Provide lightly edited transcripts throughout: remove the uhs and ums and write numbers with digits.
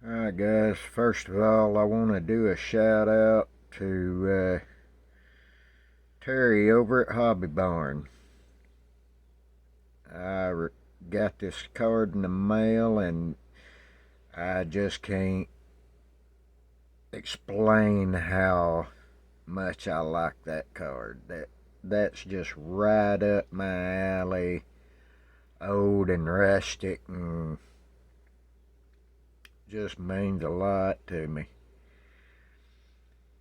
Alright guys, first of all I want to do a shout out to Terry over at Hobby Barn. I got this card in the mail and I just can't explain how much I like that card. That's just right up my alley, old and rustic, and just means a lot to me.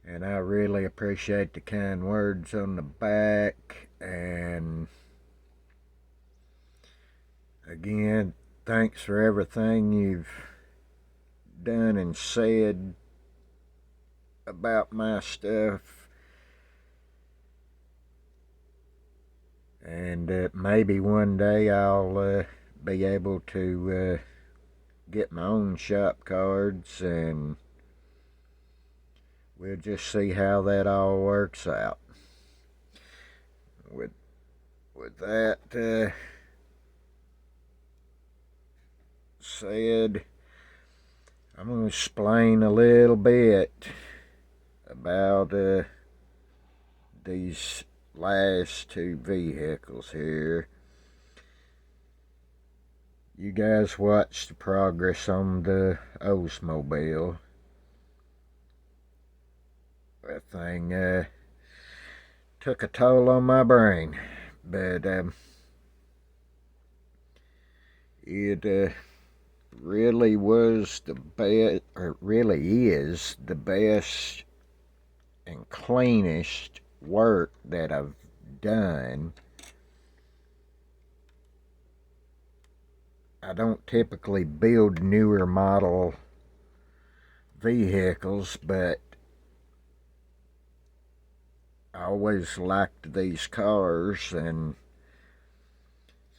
And I really appreciate the kind words on the back. And again, thanks for everything you've done and said about my stuff. And maybe one day I'll be able to get my own shop cards, and we'll just see how that all works out. With that said, I'm going to explain a little bit about these last two vehicles here. You guys watched the progress on the Oldsmobile. That thing took a toll on my brain, but it really was the best, or really is the best and cleanest work that I've done. I don't typically build newer model vehicles, but I always liked these cars, and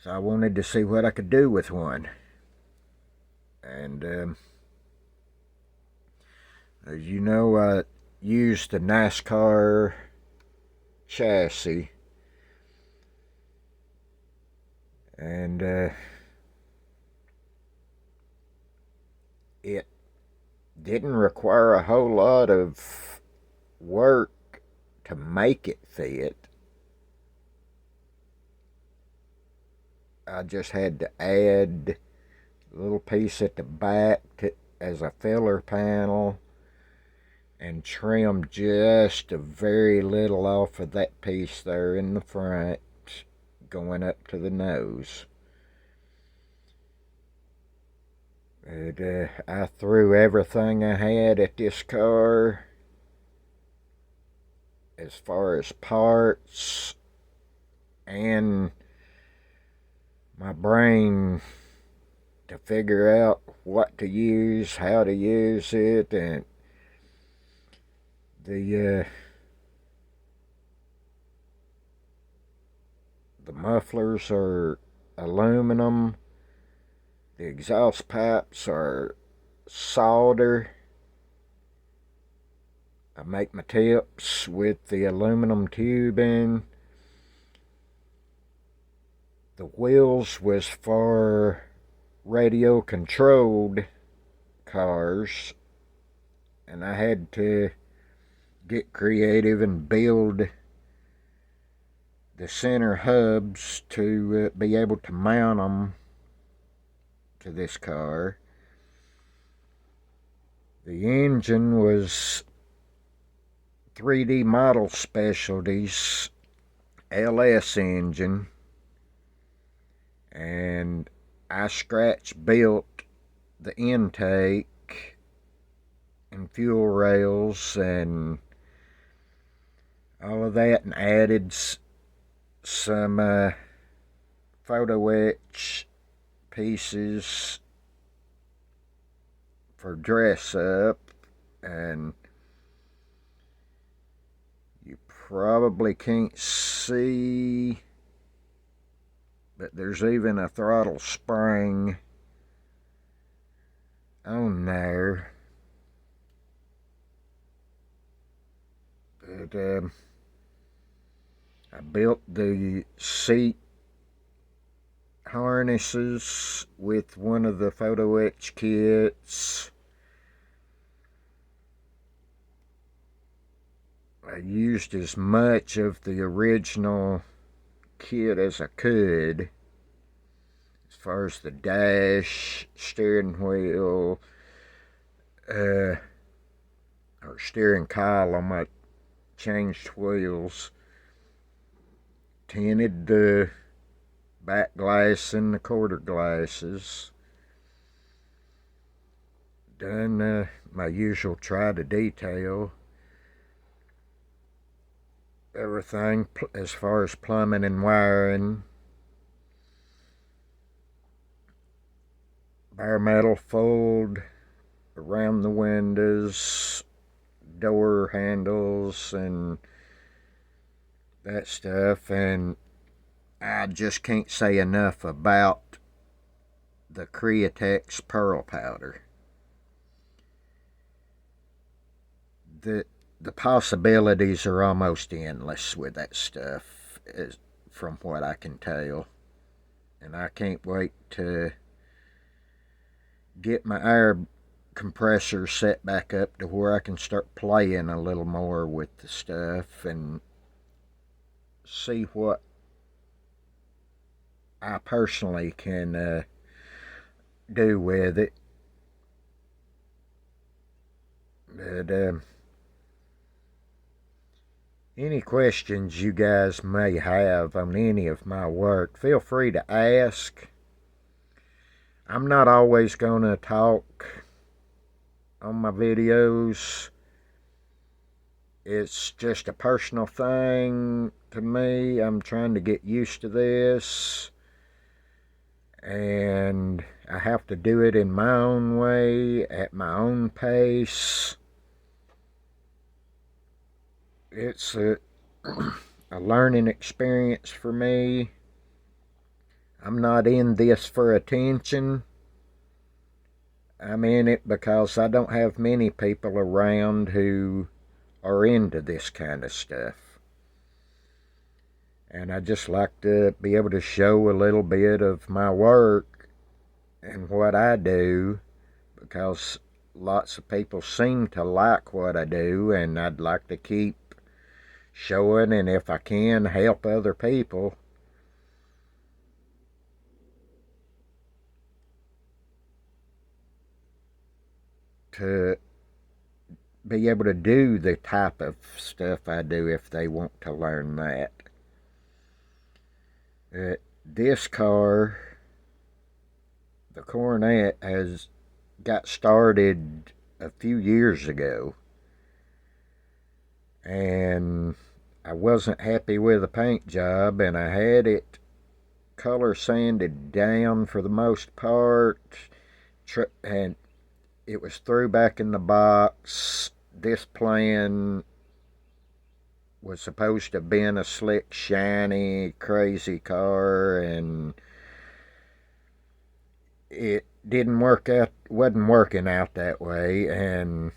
so I wanted to see what I could do with one. And as you know, I used the NASCAR chassis, and it didn't require a whole lot of work to make it fit. I just had to add a little piece at the back as a filler panel, and trim just a very little off of that piece there in the front going up to the nose. But I threw everything I had at this car as far as parts, and my brain to figure out what to use, how to use it. And the mufflers are aluminum. The exhaust pipes are solder. I make my tips with the aluminum tubing. The wheels was for radio controlled cars, and I had to get creative and build the center hubs to be able to mount them to this car. The engine was 3D Model Specialties LS engine, and I scratch built the intake and fuel rails and all of that, and added some photo etch pieces for dress up. And you probably can't see, but there's even a throttle spring on there. But I built the seat harnesses with one of the photo etch kits, I used as much of the original kit as I could, as far as the dash, steering wheel, or steering column. I changed wheels, tinted the back glass and the quarter glasses, done my usual try to detail, everything as far as plumbing and wiring, bare metal fold around the windows, door handles, and that stuff. And I just can't say enough about the Createx pearl powder. The possibilities are almost endless with that stuff, from what I can tell. And I can't wait to get my air compressor set back up to where I can start playing a little more with the stuff and see what I personally can do with it. But any questions you guys may have on any of my work, feel free to ask. I'm not always going to talk on my videos. It's just a personal thing to me. I'm trying to get used to this, and I have to do it in my own way, at my own pace. It's a learning experience for me. I'm not in this for attention. I'm in it because I don't have many people around who are into this kind of stuff. And I just like to be able to show a little bit of my work and what I do, because lots of people seem to like what I do, and I'd like to keep showing, and if I can, help other people. To be able to do the type of stuff I do if they want to learn that. This car, the Coronet, has got started a few years ago, and I wasn't happy with the paint job, and I had it color sanded down for the most part, and it was through back in the box. This plan was supposed to have been a slick, shiny, crazy car, and it didn't work out, wasn't working out that way, and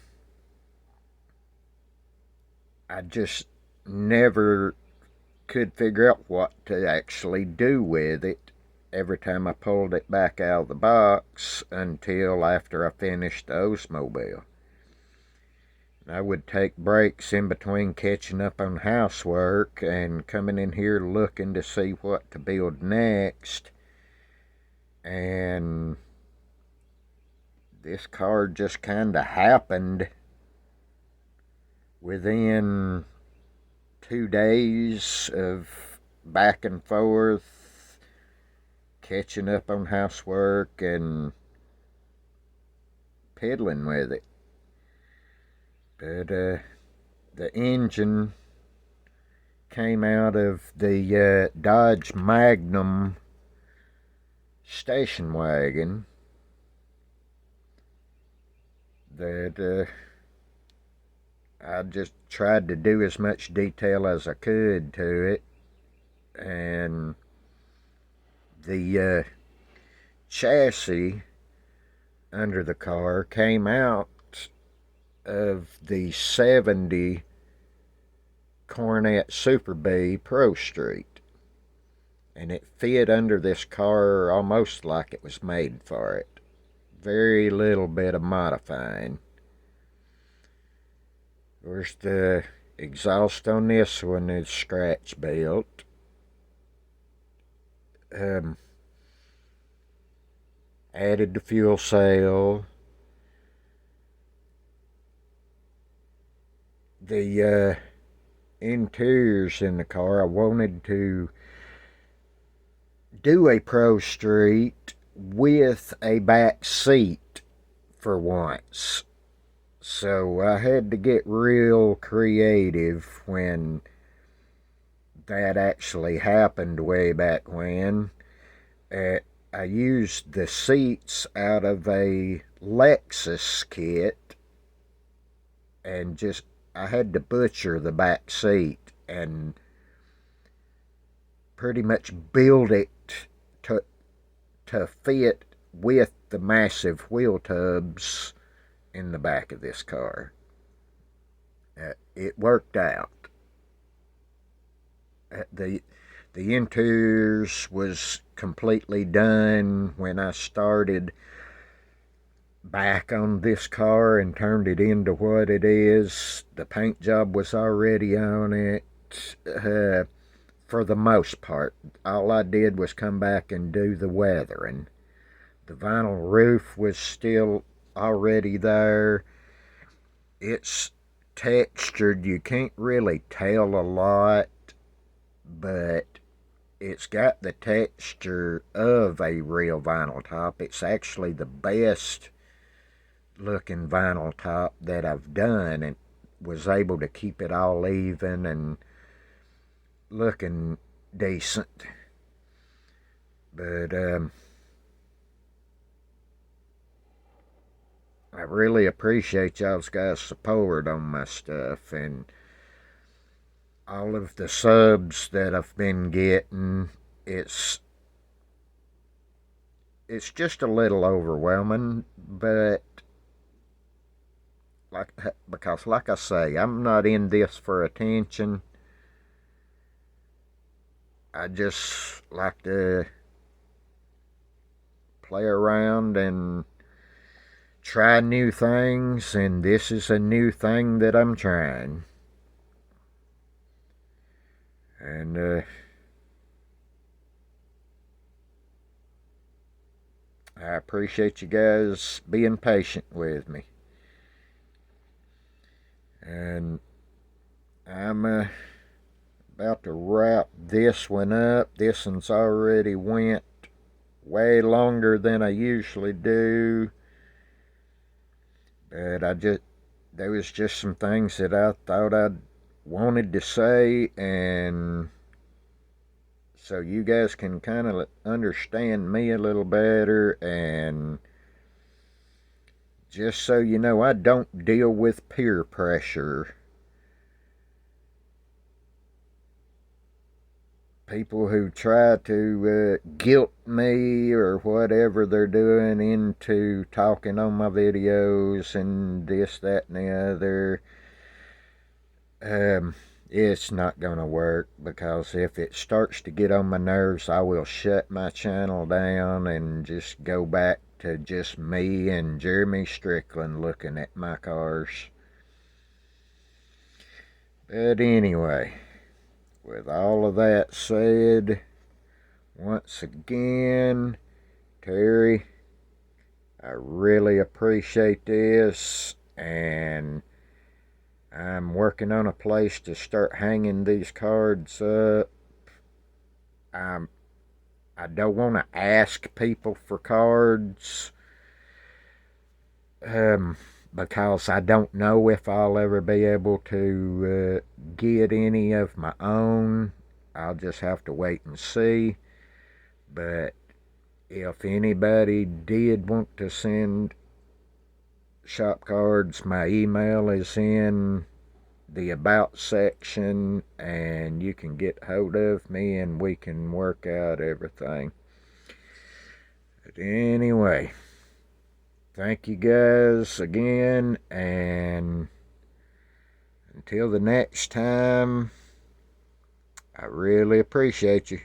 I just never could figure out what to actually do with it every time I pulled it back out of the box until after I finished the Oldsmobile. I would take breaks in between catching up on housework and coming in here looking to see what to build next. And this car just kind of happened within 2 days of back and forth, catching up on housework and pedaling with it. But the engine came out of the Dodge Magnum station wagon that I just tried to do as much detail as I could to it, and the chassis under the car came out of the 70 Coronet Super B Pro Street, and it fit under this car almost like it was made for it. Very little bit of modifying. Of course, the exhaust on this one is scratch built. Added the fuel cell. The interiors in the car, I wanted to do a Pro Street with a back seat for once. So I had to get real creative when that actually happened way back when. I used the seats out of a Lexus kit and I had to butcher the back seat and pretty much build it to fit with the massive wheel tubs in the back of this car. It worked out. The interiors was completely done when I started back on this car and turned it into what it is. The paint job was already on it. For the most part, all I did was come back and do the weathering. The vinyl roof was still already there. It's textured. You can't really tell a lot, but it's got the texture of a real vinyl top. It's actually the best looking vinyl top that I've done, and was able to keep it all even and looking decent. But I really appreciate y'all's guys' support on my stuff and all of the subs that I've been getting. It's just a little overwhelming, but because like I say, I'm not in this for attention. I just like to play around and try new things, and this is a new thing that I'm trying. And I appreciate you guys being patient with me. And I'm about to wrap this one up. This one's already went way longer than I usually do. But there was just some things that I thought I wanted to say, and so you guys can kind of understand me a little better. And just so you know, I don't deal with peer pressure. People who try to guilt me or whatever they're doing into talking on my videos and this, that, and the other, it's not going to work, because if it starts to get on my nerves, I will shut my channel down and just go back to just me and Jeremy Strickland looking at my cars. But anyway, with all of that said, once again, Terry, I really appreciate this, and I'm working on a place to start hanging these cards up. I don't want to ask people for cards, because I don't know if I'll ever be able to get any of my own. I'll just have to wait and see. But if anybody did want to send shop cards, my email is in the about section, and you can get hold of me and we can work out everything. But anyway, thank you guys again, and until the next time, I really appreciate you.